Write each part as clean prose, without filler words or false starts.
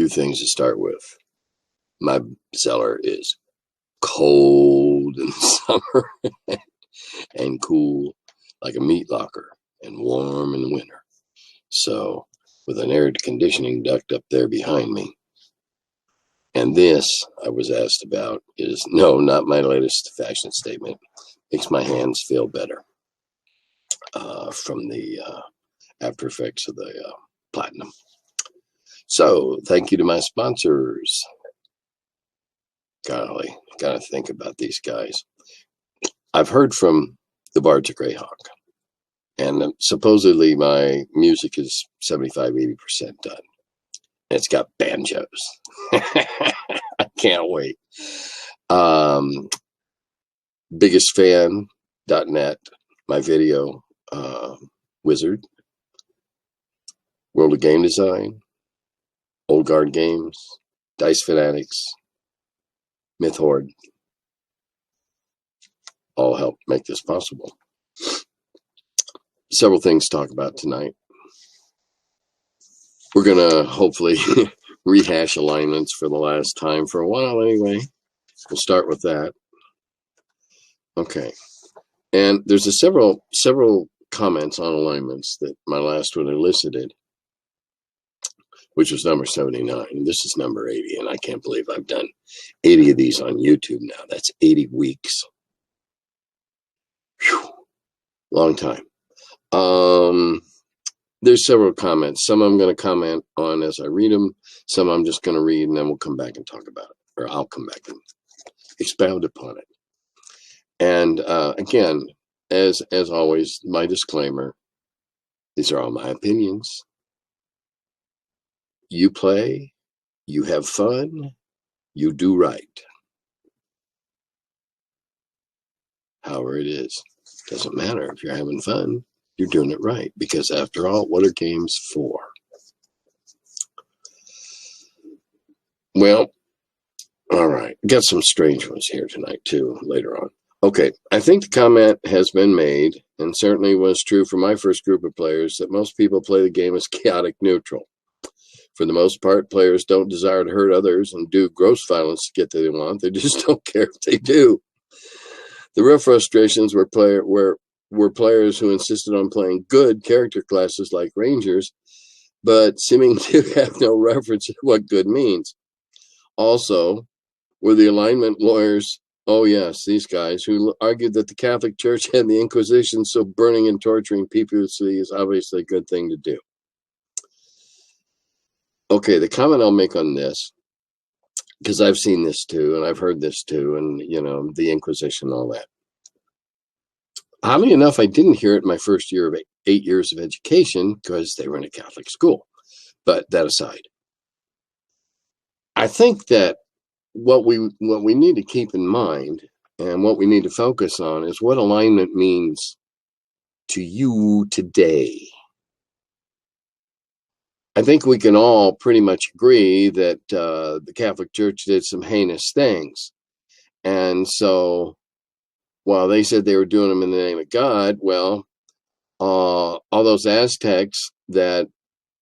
few things to start with. My cellar is cold in the summer and cool like a meat locker, and warm in the winter. So with an air conditioning duct up there behind me. And this, I was asked about, is no, not my latest fashion statement. Makes my hands feel better from the after effects of the platinum. So thank you to my sponsors. Golly, gotta think about these guys. I've heard from the Bards of Greyhawk, and supposedly my music is 75-80% done. And it's got banjos. I can't wait. Biggestfan.net, my video wizard. World of Game Design, Old Guard Games, Dice Fanatics, Myth Horde, all help make this possible. Several things to talk about tonight. We're going to hopefully rehash alignments for the last time for a while anyway. We'll start with that. Okay. And there's several comments on alignments that my last one elicited, which was number 79. This is number 80, and I can't believe I've done 80 of these on YouTube now. That's 80 weeks. Whew. Long time. There's several comments. Some I'm going to comment on as I read them. Some I'm just going to read, and then we'll come back and talk about it. Or I'll come back and expound upon it. And again, as always, my disclaimer, these are all my opinions. You play, you have fun, you do right. However it is. Doesn't matter if you're having fun. You're doing it right, because after all, what are games for? Well, all right. Got some strange ones here tonight, too, later on. Okay, I think the comment has been made, and certainly was true for my first group of players, that most people play the game as chaotic neutral. For the most part, players don't desire to hurt others and do gross violence to get what they want. They just don't care if they do. The real frustrations were players who insisted on playing good character classes like Rangers, but seeming to have no reference to what good means. Also, were the alignment lawyers, oh yes, these guys, who argued that the Catholic Church had the Inquisition, so burning and torturing people is obviously a good thing to do. Okay, the comment I'll make on this, because I've seen this too, and I've heard this too, and, the Inquisition and all that. Oddly enough, I didn't hear it in my first year of 8 years of education, because they were in a Catholic school. But that aside, I think that what we need to keep in mind and what we need to focus on is what alignment means to you today. I think we can all pretty much agree that the Catholic Church did some heinous things. And so while they said they were doing them in the name of God, well, all those Aztecs that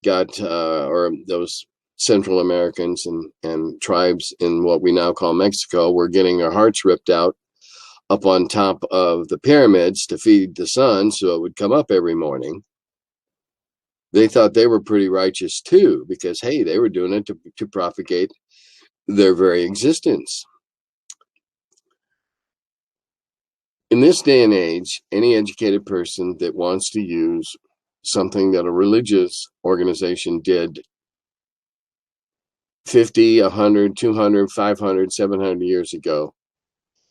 got, or those Central Americans and tribes in what we now call Mexico, were getting their hearts ripped out up on top of the pyramids to feed the sun so it would come up every morning. They thought they were pretty righteous too, because, hey, they were doing it to propagate their very existence. In this day and age, any educated person that wants to use something that a religious organization did 50, 100, 200, 500, 700 years ago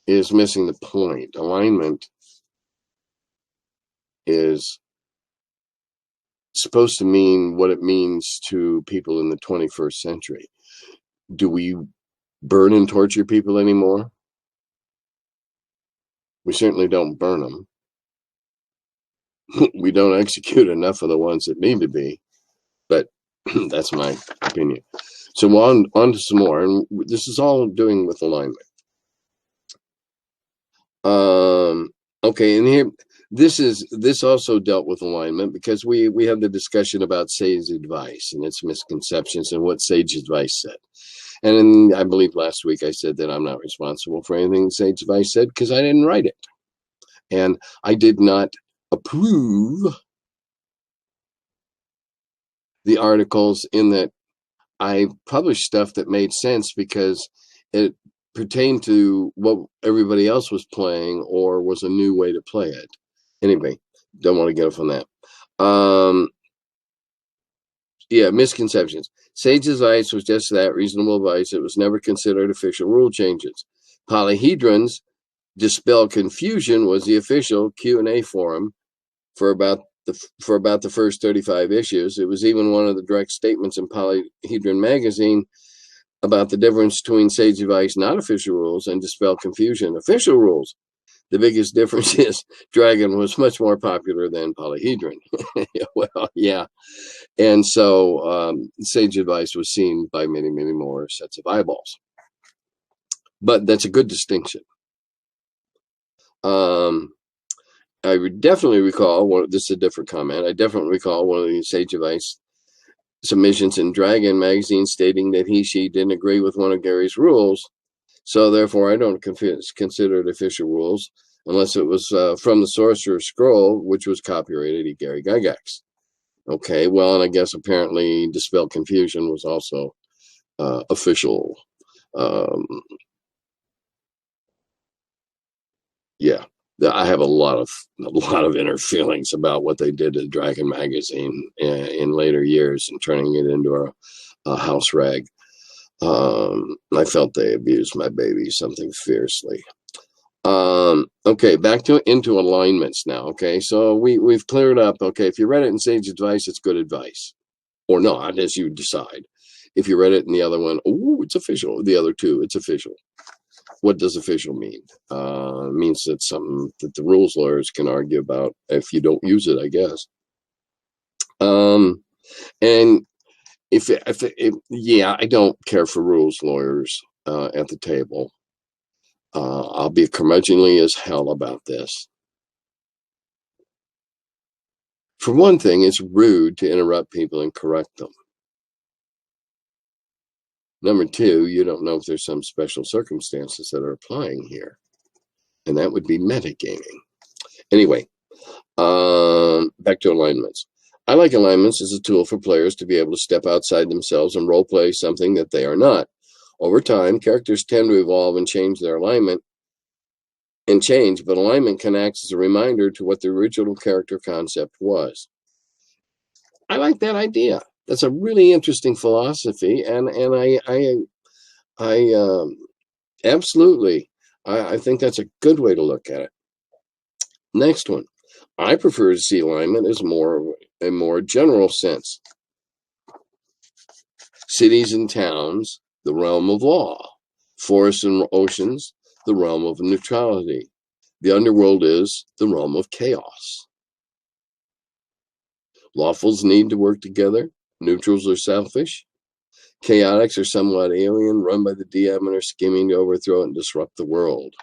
is missing the point. Alignment is supposed to mean what it means to people in the 21st century. Do we burn and torture people anymore? We certainly don't burn them. We don't execute enough of the ones that need to be, but that's my opinion. So on to some more, and this is all doing with alignment. Okay, and here, this also dealt with alignment because we had the discussion about sage advice and its misconceptions and what sage advice said. And I believe last week I said that I'm not responsible for anything sage advice said because I didn't write it. And I did not approve the articles in that I published stuff that made sense because it pertained to what everybody else was playing or was a new way to play it. Anyway, don't want to get off on that. Yeah, misconceptions. Sage advice was just that, reasonable advice. It was never considered official rule changes. Polyhedrons Dispel Confusion was the official Q&A forum for about the first 35 issues. It was even one of the direct statements in Polyhedron magazine about the difference between Sage advice, not official rules, and Dispel Confusion, official rules. The biggest difference is Dragon was much more popular than Polyhedron. Well, yeah. And so Sage advice was seen by many, many more sets of eyeballs. But that's a good distinction. I would definitely recall, this is a different comment, I definitely recall one of the Sage advice submissions in Dragon magazine stating that she didn't agree with one of Gary's rules. So therefore, I don't consider it official rules unless it was from the Sorcerer's Scroll, which was copyrighted to Gary Gygax. Okay, well, and I guess apparently Dispel Confusion was also official. Yeah, I have a lot of inner feelings about what they did to Dragon magazine in later years and turning it into a house rag. I felt they abused my baby something fiercely. Okay, back into alignments now. Okay, so we've cleared up. Okay, if you read it in Sage advice, it's good advice, or not, as you decide. If you read it in the other one, oh, it's official. The other two, it's official. What does official mean? It means that something that the rules lawyers can argue about if you don't use it, I guess. And yeah, I don't care for rules lawyers at the table. I'll be curmudgeonly as hell about this. For one thing, it's rude to interrupt people and correct them. Number two, you don't know if there's some special circumstances that are applying here. And that would be metagaming. Anyway, back to alignments. I like alignments as a tool for players to be able to step outside themselves and role play something that they are not. Over time, characters tend to evolve and change their alignment but alignment can act as a reminder to what the original character concept was. I like that idea. That's a really interesting philosophy, and I absolutely, I think that's a good way to look at it. Next one, I prefer to see alignment as a more general sense. Cities and towns, the realm of law. Forests and oceans, the realm of neutrality. The underworld is the realm of chaos. Lawfuls need to work together. Neutrals are selfish. Chaotics are somewhat alien, run by the DM and are scheming to overthrow and disrupt the world.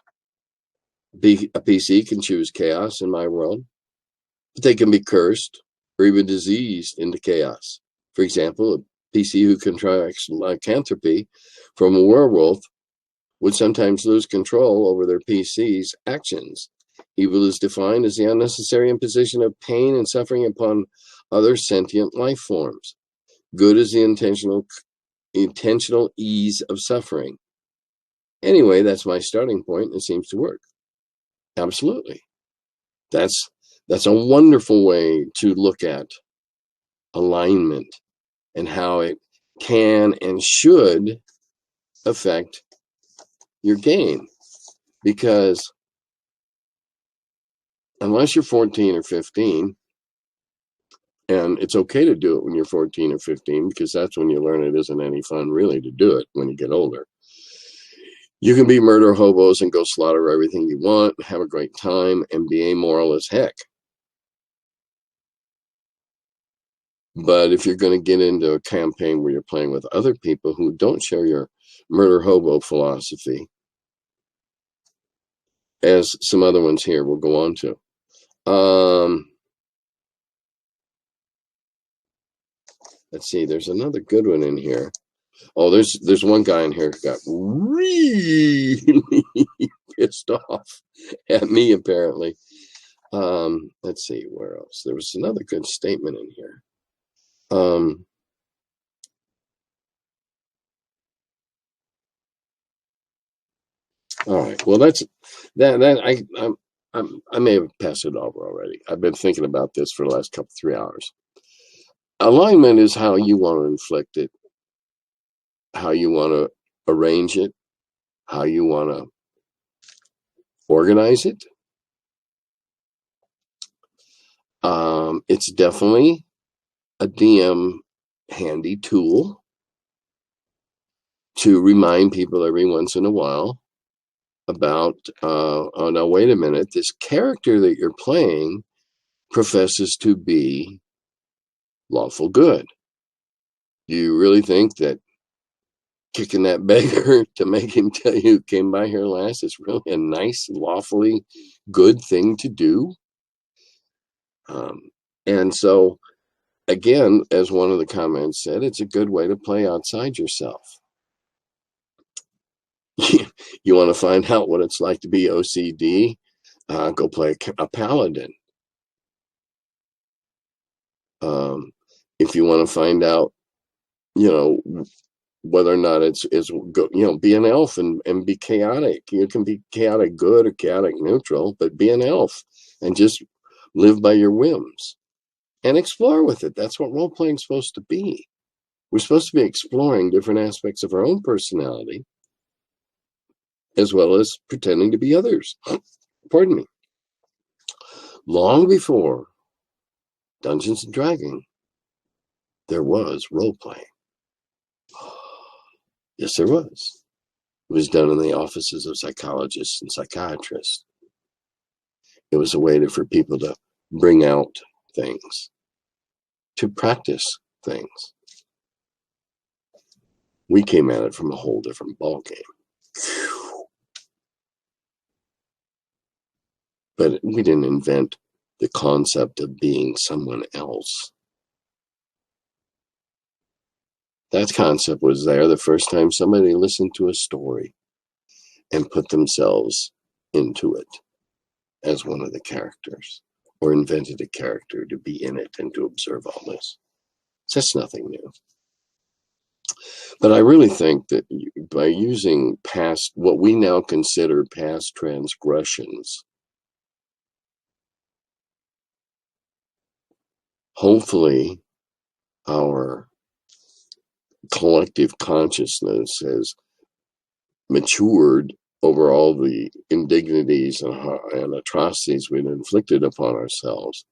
A PC can choose chaos in my world, but they can be cursed or even diseased into chaos. For example, a PC who contracts lycanthropy from a werewolf would sometimes lose control over their PC's actions. Evil is defined as the unnecessary imposition of pain and suffering upon other sentient life forms. Good is the intentional ease of suffering. Anyway, that's my starting point. It seems to work. Absolutely. That's a wonderful way to look at alignment and how it can and should affect your game. Because unless you're 14 or 15, and it's okay to do it when you're 14 or 15, because that's when you learn it isn't any fun really to do it when you get older. You can be murder hobos and go slaughter everything you want, have a great time, and be amoral as heck. But if you're going to get into a campaign where you're playing with other people who don't share your murder hobo philosophy, as some other ones here will go on to, Let's see. There's another good one in here. Oh, there's one guy in here who got really pissed off at me, apparently. Let's see, where else? There was another good statement in here. All right. Well, that's that. I may have passed it over already. I've been thinking about this for the last 3 hours. Alignment is how you want to inflict it, how you want to arrange it, how you want to organize it. It's definitely a DM handy tool to remind people every once in a while about, oh, now wait a minute, this character that you're playing professes to be lawful good. Do you really think that kicking that beggar to make him tell you who came by here last is really a nice, lawfully good thing to do? And so, again, as one of the comments said, it's a good way to play outside yourself. You want to find out what it's like to be OCD? Go play a paladin. If you want to find out, whether or not it's be an elf and be chaotic. You can be chaotic good or chaotic neutral, but be an elf and just live by your whims and explore with it. That's what role playing is supposed to be. We're supposed to be exploring different aspects of our own personality, as well as pretending to be others. Pardon me. Long before Dungeons and Dragons, there was role playing. Yes, there was. It was done in the offices of psychologists and psychiatrists. It was a way for people to bring out things, to practice things. We came at it from a whole different ballgame. But we didn't invent the concept of being someone else. That concept was there the first time somebody listened to a story and put themselves into it as one of the characters, or invented a character to be in it and to observe all this. So that's nothing new. But I really think that by using past, what we now consider past transgressions, hopefully our collective consciousness has matured over all the indignities and atrocities we've inflicted upon ourselves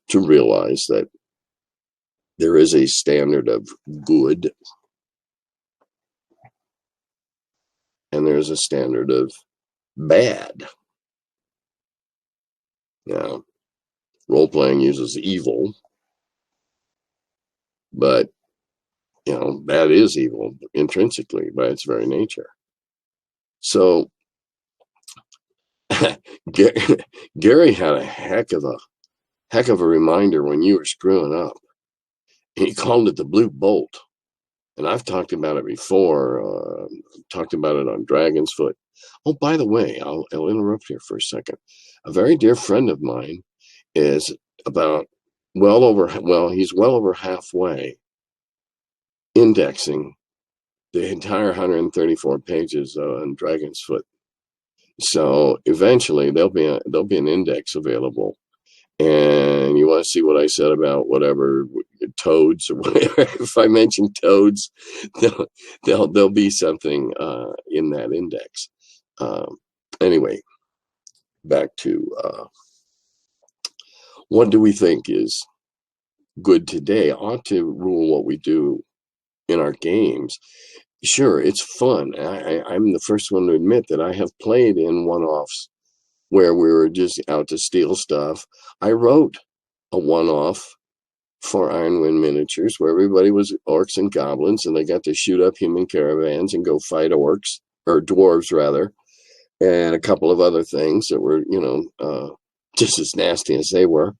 to realize that there is a standard of good and there's a standard of bad. Now, role-playing uses evil, but bad is evil intrinsically by its very nature. So Gary had a heck of a reminder when you were screwing up. He called it the blue bolt. And I've talked about it before, talked about it on Dragon's Foot. Oh, by the way, I'll interrupt here for a second. A very dear friend of mine is he's well over halfway indexing the entire 134 pages on Dragon's Foot. So eventually there'll be an index available. And you want to see what I said about whatever toads or whatever? If I mention toads, there'll be something in that index. Anyway, back to what do we think is good today ought to rule what we do in our games. Sure, it's fun. I'm the first one to admit that I have played in one-offs where we were just out to steal stuff. I wrote a one-off for Ironwind Miniatures where everybody was orcs and goblins and they got to shoot up human caravans and go fight orcs, or dwarves rather, and a couple of other things that were, just as nasty as they were.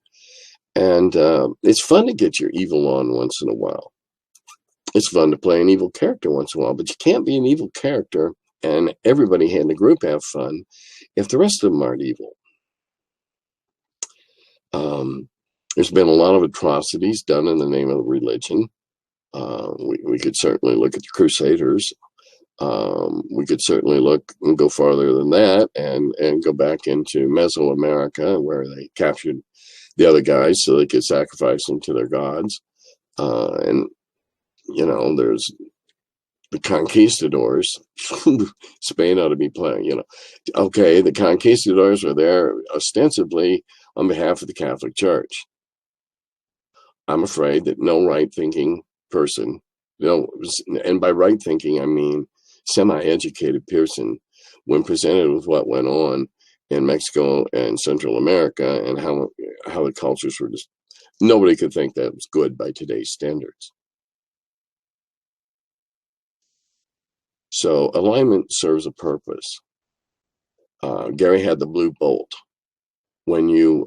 And it's fun to get your evil on once in a while. It's fun to play an evil character once in a while, but you can't be an evil character and everybody in the group have fun if the rest of them aren't evil. There's been a lot of atrocities done in the name of religion. We could certainly look at the Crusaders. We could certainly look and go farther than that and go back into Mesoamerica, where they captured the other guys so they could sacrifice them to their gods. And, you know, there's the conquistadors. Spain ought to be playing, you know. Okay, the conquistadors were there ostensibly on behalf of the Catholic Church. I'm afraid that no right-thinking person, you know, and by right-thinking I mean semi-educated person, when presented with what went on in Mexico and Central America and how the cultures were just, nobody could think that was good by today's standards. So alignment serves a purpose. Gary had the blue bolt. When you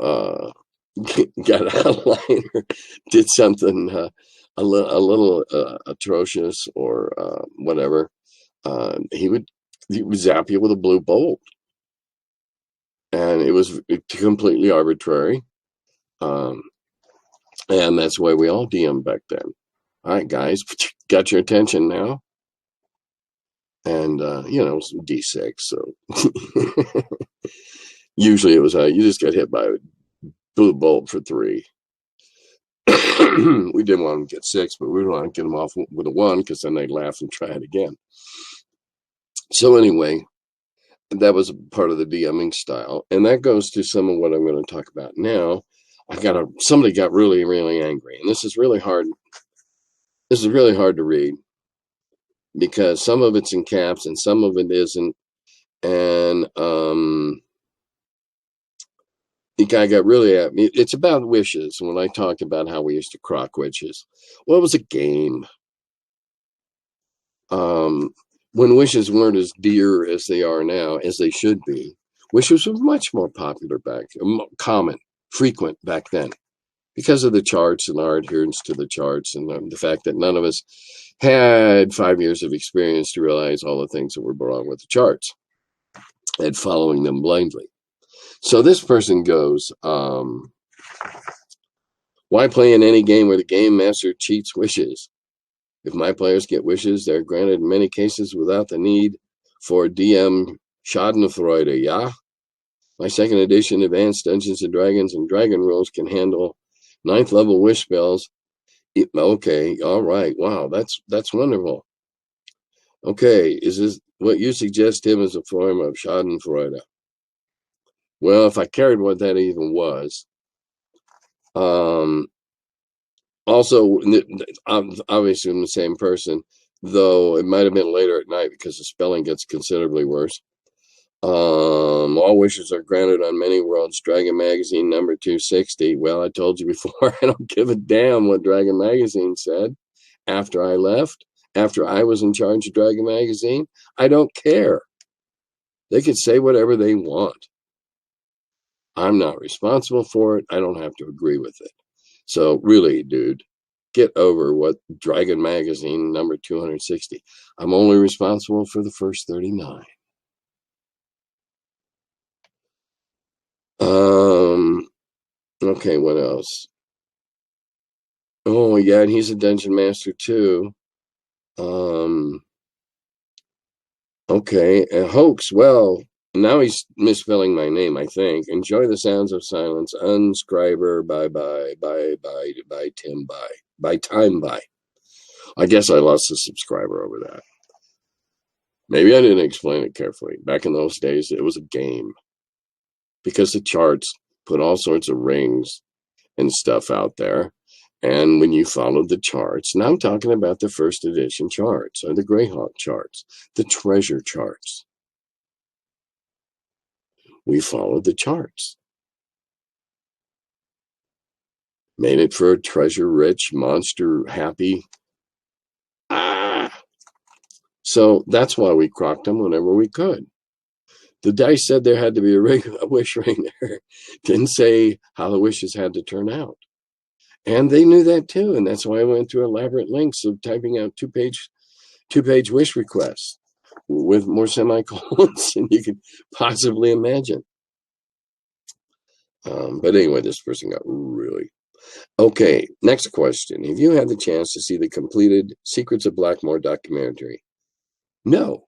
got out of line or did something a little atrocious or whatever, he would zap you with a blue bolt. And it was completely arbitrary. And that's why we all DM'd back then. All right, guys, got your attention now? And, you know, some D6. So usually it was, you just got hit by a blue bolt for 3. We didn't want them to get 6, but we didn't want to get them off with a 1 because then they'd laugh and try it again. So anyway, that was part of the DMing style. And that goes to some of what I'm going to talk about now. Somebody got really, really angry. And this is really hard. This is really hard to read because some of it's in caps and some of it isn't. And the guy got really at me. It's about wishes. When I talked about how we used to crock wishes, well, it was a game. When wishes weren't as dear as they are now, as they should be, wishes were much more popular common, frequent back then, because of the charts and our adherence to the charts and the fact that none of us had 5 years of experience to realize all the things that were wrong with the charts and following them blindly. So this person goes, why play in any game where the game master cheats wishes? If my players get wishes, they're granted in many cases without the need for DM Schadenfreude, yeah? My 2nd edition Advanced Dungeons & Dragons and Dragon Rules can handle 9th level wish spells. Okay, all right, wow, that's wonderful. Okay, is this what you suggest him as a form of Schadenfreude? Well, if I cared what that even was. Also, obviously I'm the same person, though it might have been later at night because the spelling gets considerably worse. All wishes are granted on many worlds. Dragon Magazine number 260. Well, I told you before, I don't give a damn what Dragon Magazine said after I left, after I was in charge of Dragon Magazine. I don't care. They could say whatever they want. I'm not responsible for it. I don't have to agree with it. So really, dude, get over what Dragon Magazine number 260. I'm only responsible for the first 39. Okay, what else? Oh, yeah, and he's a dungeon master too. Okay, Hoax, well, now he's misspelling my name, I think. Enjoy the sounds of silence. Unscriber, bye, Tim, by time, bye. I guess I lost a subscriber over that. Maybe I didn't explain it carefully. Back in those days, it was a game. Because the charts put all sorts of rings and stuff out there. And when you followed the charts, now I'm talking about the 1st edition charts, or the Greyhawk charts, the treasure charts. We followed the charts. Made it for a treasure-rich, monster-happy. So that's why we crocked them whenever we could. The dice said there had to be a wish ring there. Didn't say how the wishes had to turn out. And they knew that too. And that's why I went through elaborate lengths of typing out two-page wish requests with more semicolons than you could possibly imagine. But anyway, this person got really... Okay, next question. Have you had the chance to see the completed Secrets of Blackmore documentary? No.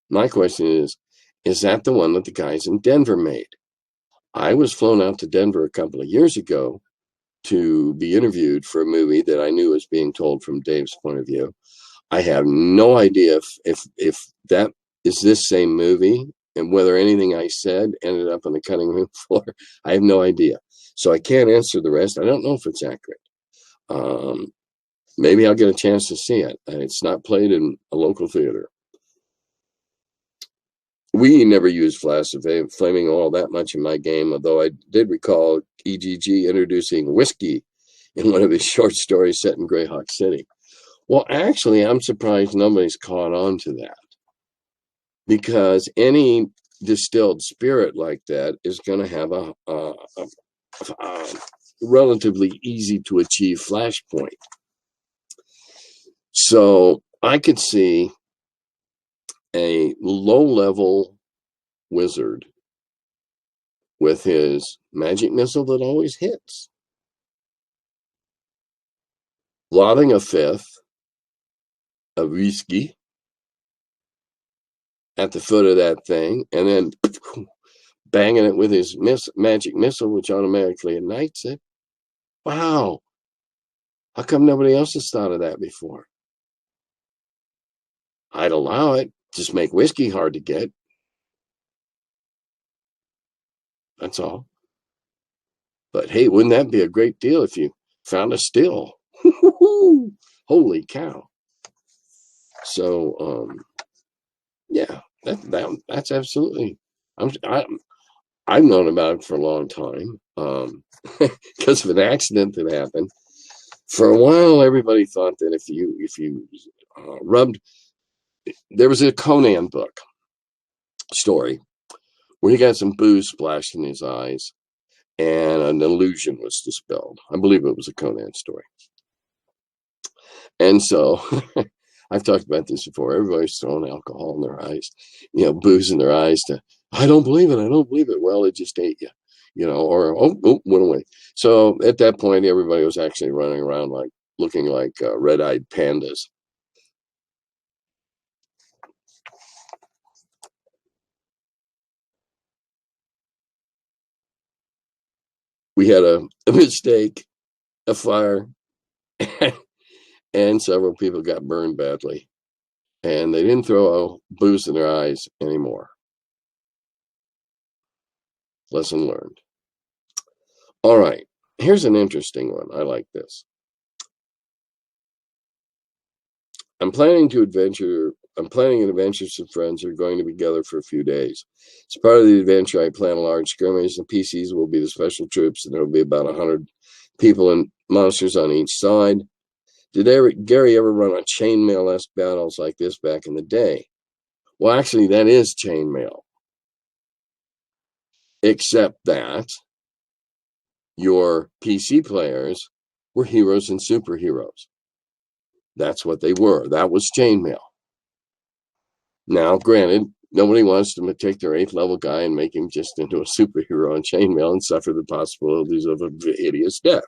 My question is that the one that the guys in Denver made? I was flown out to Denver a couple of years ago to be interviewed for a movie that I knew was being told from Dave's point of view. I have no idea if that is this same movie and whether anything I said ended up on the cutting room floor. I have no idea. So I can't answer the rest. I don't know if it's accurate. Maybe I'll get a chance to see it. It's not played in a local theater. We never used Flash of Flaming Oil that much in my game, although I did recall EGG introducing whiskey in one of his short stories set in Greyhawk City. Well, actually, I'm surprised nobody's caught on to that, because any distilled spirit like that is going to have a relatively easy to achieve flashpoint. So I could see a low-level wizard with his magic missile that always hits, lobbing a fifth of uisge at the foot of that thing, and then banging it with his magic missile, which automatically ignites it. Wow. How come nobody else has thought of that before? I'd allow it. Just make whiskey hard to get. That's all. But hey, wouldn't that be a great deal if you found a still? Holy cow. So, yeah, that's absolutely... I've known about it for a long time because of an accident that happened. For a while, everybody thought that if you rubbed... There was a Conan book story where he got some booze splashed in his eyes and an illusion was dispelled. I believe it was a Conan story. And so I've talked about this before. Everybody's throwing alcohol in their eyes, booze in their eyes to, I don't believe it. I don't believe it. Well, it just ate you, or, went away. So at that point, everybody was actually running around looking like red-eyed pandas. We had a mistake, a fire, and several people got burned badly. And they didn't throw booze in their eyes anymore. Lesson learned. All right, here's an interesting one. I like this. I'm planning an adventure some friends who are going to be together for a few days. As part of the adventure, I plan a large skirmish. The PCs will be the special troops, and there will be about 100 people and monsters on each side. Did Gary ever run a chainmail-esque battles like this back in the day? Well, actually, that is chainmail. Except that your PC players were heroes and superheroes. That's what they were. That was chainmail. Now, granted, nobody wants to take their 8th level guy and make him just into a superhero on chainmail and suffer the possibilities of a hideous death.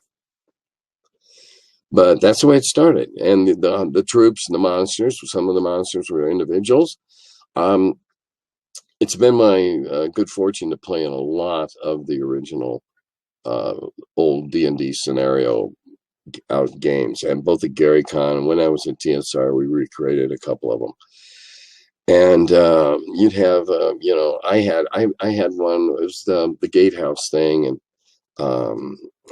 But that's the way it started. And the troops and the monsters, some of the monsters were individuals. It's been my good fortune to play in a lot of the original old D&D scenario out games, and both at GaryCon and when I was at TSR, we recreated a couple of them. And you'd have, I had one. It was the gatehouse thing, and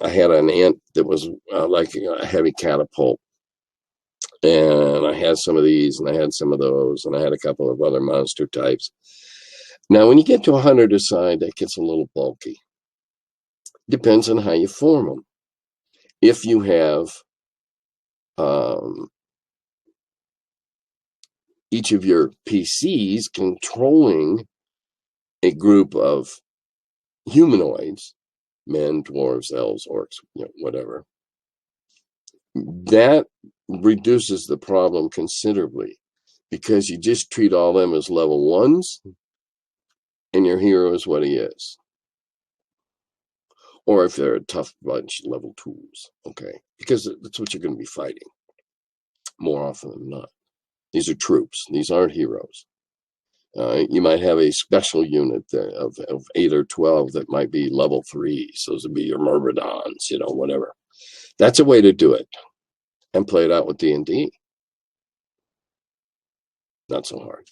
I had an ant that was like a heavy catapult, and I had some of these, and I had some of those, and I had a couple of other monster types. Now, when you get to 100 aside, that gets a little bulky. Depends on how you form them. If you have each of your PCs controlling a group of humanoids, men, dwarves, elves, orcs, whatever, that reduces the problem considerably, because you just treat all them as level ones and your hero is what he is. Or if they're a tough bunch, level twos, okay? Because that's what you're going to be fighting more often than not. These are troops. These aren't heroes. You might have a special unit of 8 or 12 that might be level 3s. Those would be your Myrmidons, whatever. That's a way to do it. And play it out with D&D. Not so hard.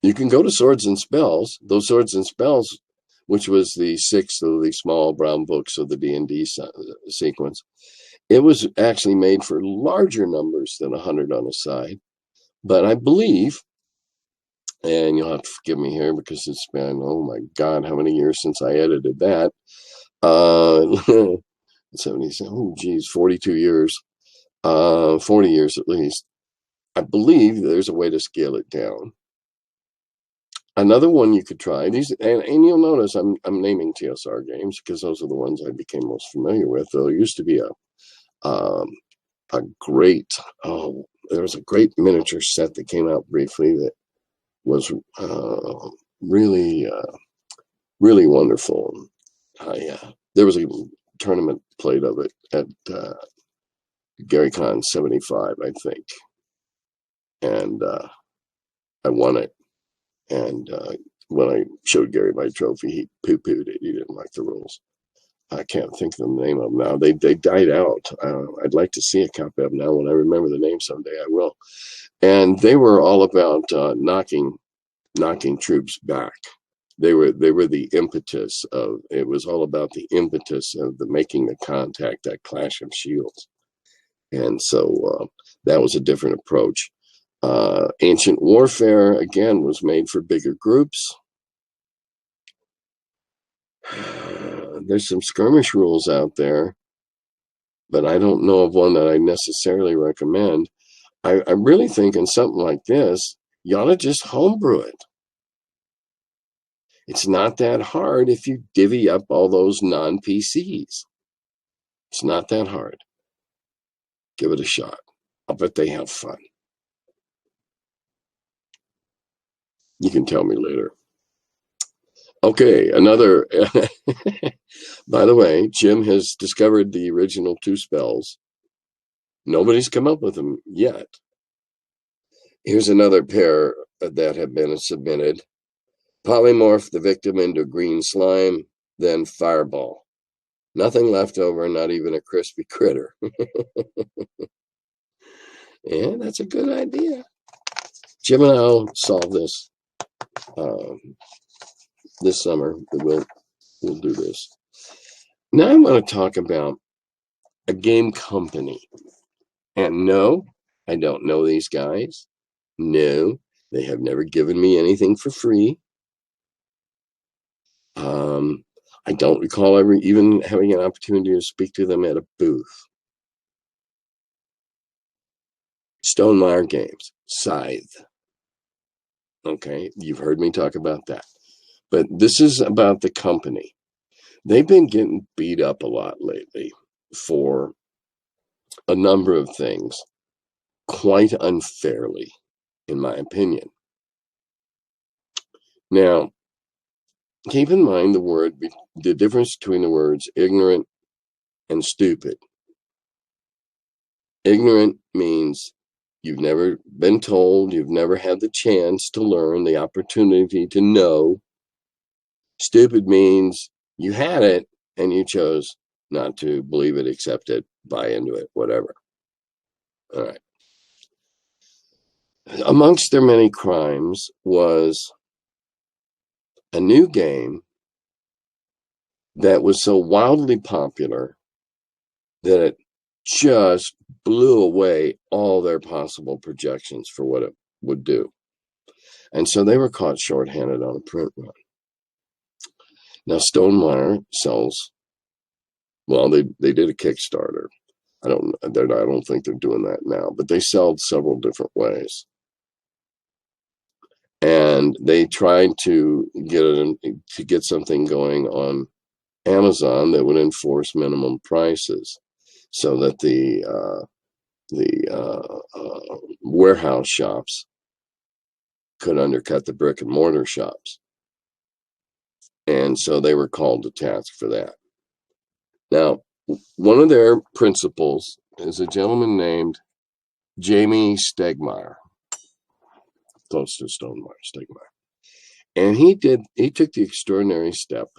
You can go to Swords and Spells. Those Swords and Spells, which was the 6th of the small brown books of the D&D sequence, it was actually made for larger numbers than 100 on a side. But I believe, and you'll have to forgive me here because it's been, oh my God, how many years since I edited that? 77, oh geez, 42 years, 40 years at least. I believe there's a way to scale it down. Another one you could try, these, and you'll notice I'm naming TSR games because those are the ones I became most familiar with. There used to be a great, there was a great miniature set that came out briefly that was really, really wonderful. There was a tournament played of it at GaryCon 75, I think, and I won it. And when I showed Gary my trophy, he poo-pooed it. He didn't like the rules. I can't think of the name of them now. They died out. I'd like to see a copy of them now. When I remember the name someday, I will. And they were all about knocking troops back. They were the impetus of. It was all about the impetus of the making the contact, that clash of shields. And so that was a different approach. Ancient Warfare, again, was made for bigger groups. There's some skirmish rules out there, but I don't know of one that I necessarily recommend. I'm really thinking something like this, you ought to just homebrew it. It's not that hard if you divvy up all those non-PCs. It's not that hard. Give it a shot. I'll bet they have fun. You can tell me later. Okay, another. By the way, Jim has discovered the original 2 spells. Nobody's come up with them yet. Here's another pair that have been submitted. Polymorph the victim into green slime, then fireball. Nothing left over, not even a crispy critter. Yeah, that's a good idea. Jim and I'll solve this this summer. We'll do this. Now I want to talk about a game company. And no, I don't know these guys. No, they have never given me anything for free. I don't recall ever even having an opportunity to speak to them at a booth. Stonemaiers Games, Scythe. Okay, you've heard me talk about that. But this is about the company. They've been getting beat up a lot lately for a number of things, quite unfairly, in my opinion. Now, keep in mind the difference between the words ignorant and stupid. Ignorant means you've never been told, you've never had the chance to learn, the opportunity to know. Stupid means you had it and you chose not to believe it, accept it, buy into it, whatever. All right. Amongst their many crimes was a new game that was so wildly popular that it just blew away all their possible projections for what it would do. And so they were caught shorthanded on a print run. Now, Stonemaiers sells, well, they did a Kickstarter. I don't think they're doing that now, but they sell several different ways. And they tried to get something going on Amazon that would enforce minimum prices, so that the warehouse shops could undercut the brick and mortar shops. And so they were called to task for that. Now, one of their principals is a gentleman named Jamie Stegmaier, close to Stegmaier. And he took the extraordinary step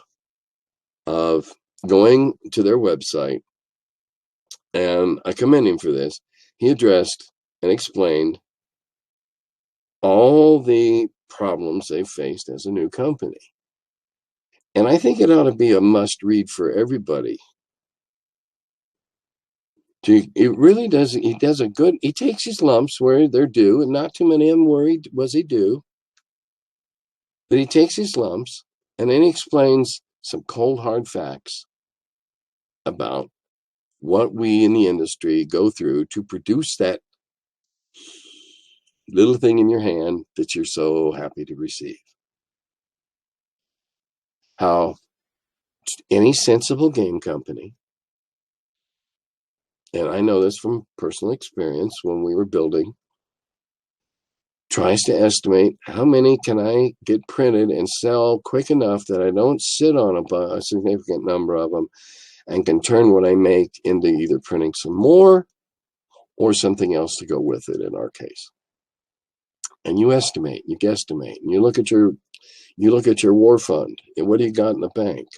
of going to their website, and I commend him for this. He addressed and explained all the problems they faced as a new company. And I think it ought to be a must read for everybody. It really does. He takes his lumps where they're due, and not too many of them was he due. But he takes his lumps, and then he explains some cold, hard facts about what we in the industry go through to produce that little thing in your hand that you're so happy to receive. How any sensible game company, and I know this from personal experience when we were building, tries to estimate how many can I get printed and sell quick enough that I don't sit on a significant number of them, and can turn what I make into either printing some more or something else to go with it in our case. And you estimate, you guesstimate, and you look at your war fund, and what do you got in the bank?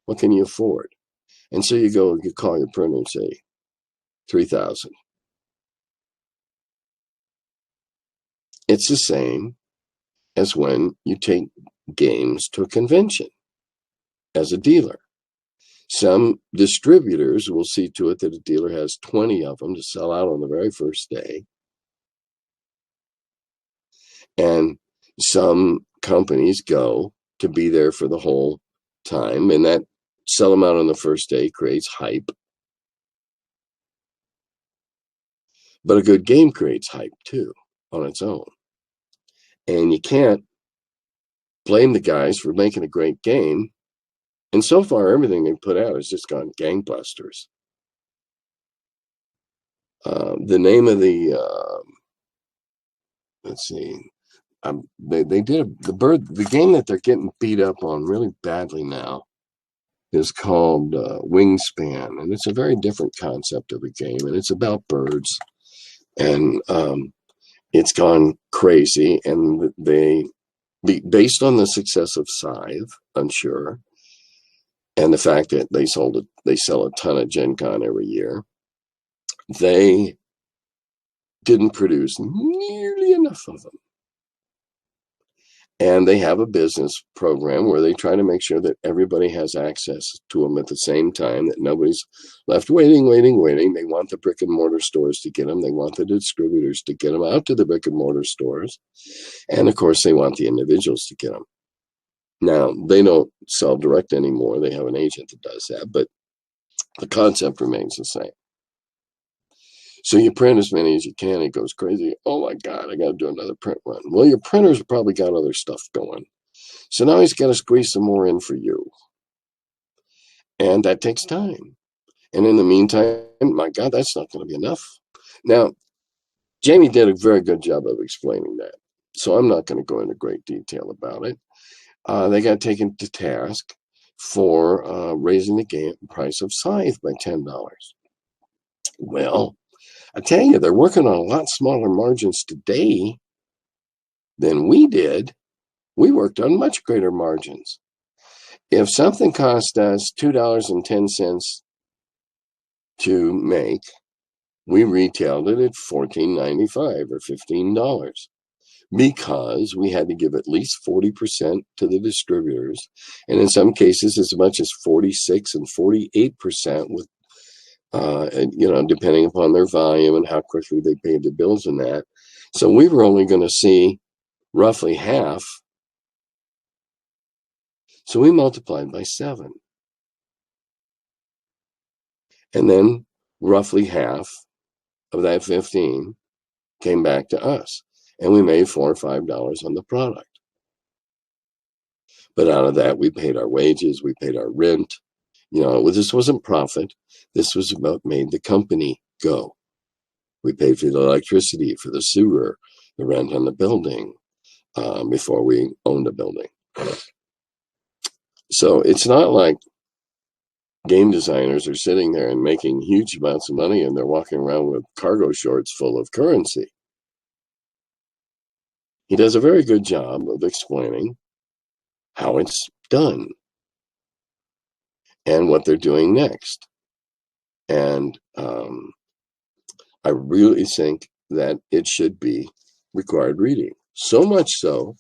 What can you afford? And so you call your printer and say, 3,000. It's the same as when you take games to a convention as a dealer. Some distributors will see to it that a dealer has 20 of them to sell out on the very first day. And some companies go to be there for the whole time, and that sell them out on the first day creates hype. But a good game creates hype too on its own. And you can't blame the guys for making a great game. And so far, everything they put out has just gone gangbusters. The name of the, let's see, they did the game that they're getting beat up on really badly now is called Wingspan. And it's a very different concept of a game. And it's about birds. And it's gone crazy. And based on the success of Scythe, I'm sure, and the fact that they sell a ton of GenCon every year, they didn't produce nearly enough of them. And they have a business program where they try to make sure that everybody has access to them at the same time, that nobody's left waiting. They want the brick and mortar stores to get them. They want the distributors to get them out to the brick and mortar stores. And of course, they want the individuals to get them. Now, they don't sell direct anymore. They have an agent that does that, but the concept remains the same. So you print as many as you can. It goes crazy. Oh my God, I got to do another print run. Well, your printer's probably got other stuff going. So now he's got to squeeze some more in for you. And that takes time. And in the meantime, my God, that's not going to be enough. Now, Jamie did a very good job of explaining that. So I'm not going to go into great detail about it. They got taken to task for raising the game price of Scythe by $10. Well, I tell you, they're working on a lot smaller margins today than we did. We worked on much greater margins. If something cost us $2.10 to make, we retailed it at $14.95 or $15 because we had to give at least 40% to the distributors, and in some cases as much as 46 and 48% with depending upon their volume and how quickly they paid the bills and that. So we were only going to see roughly half. So we multiplied by 7. And then roughly half of that 15 came back to us. And we made $4 or $5 on the product. But out of that, we paid our wages, we paid our rent. This wasn't profit. This was about made the company go. We paid for the electricity, for the sewer, the rent on the building, before we owned the building. So it's not like game designers are sitting there and making huge amounts of money and they're walking around with cargo shorts full of currency. He does a very good job of explaining how it's done and what they're doing next. And I really think that it should be required reading. So much so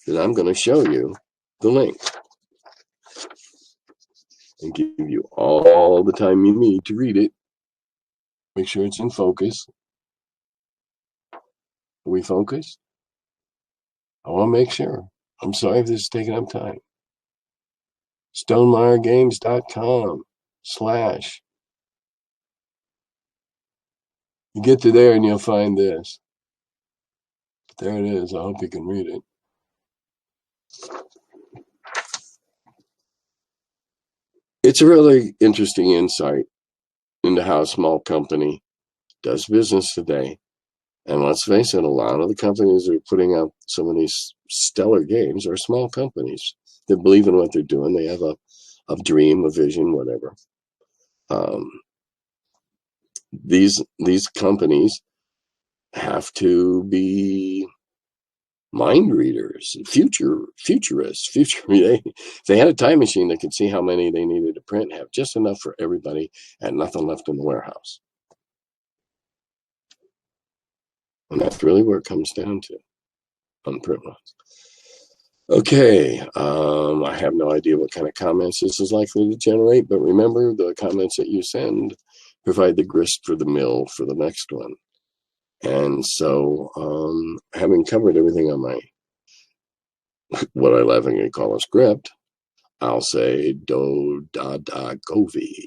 that I'm going to show you the link and give you all the time you need to read it. Make sure it's in focus. Are we focused? I want to make sure. I'm sorry if this is taking up time. Stonemeiergames.com/ You get to there and you'll find this. There it is. I hope you can read it. It's a really interesting insight into how a small company does business today. And let's face it, a lot of the companies that are putting out some of these stellar games are small companies that believe in what they're doing. They have a dream, a vision, whatever. These companies have to be mind readers, futurists. If they had a time machine, they could see how many they needed to print, have just enough for everybody, and nothing left in the warehouse. And that's really where it comes down to on the print runs. Okay, I have no idea what kind of comments this is likely to generate, but remember, the comments that you send provide the grist for the mill for the next one. And so, having covered everything on my, what I laughingly call a script, I'll say do da da govy.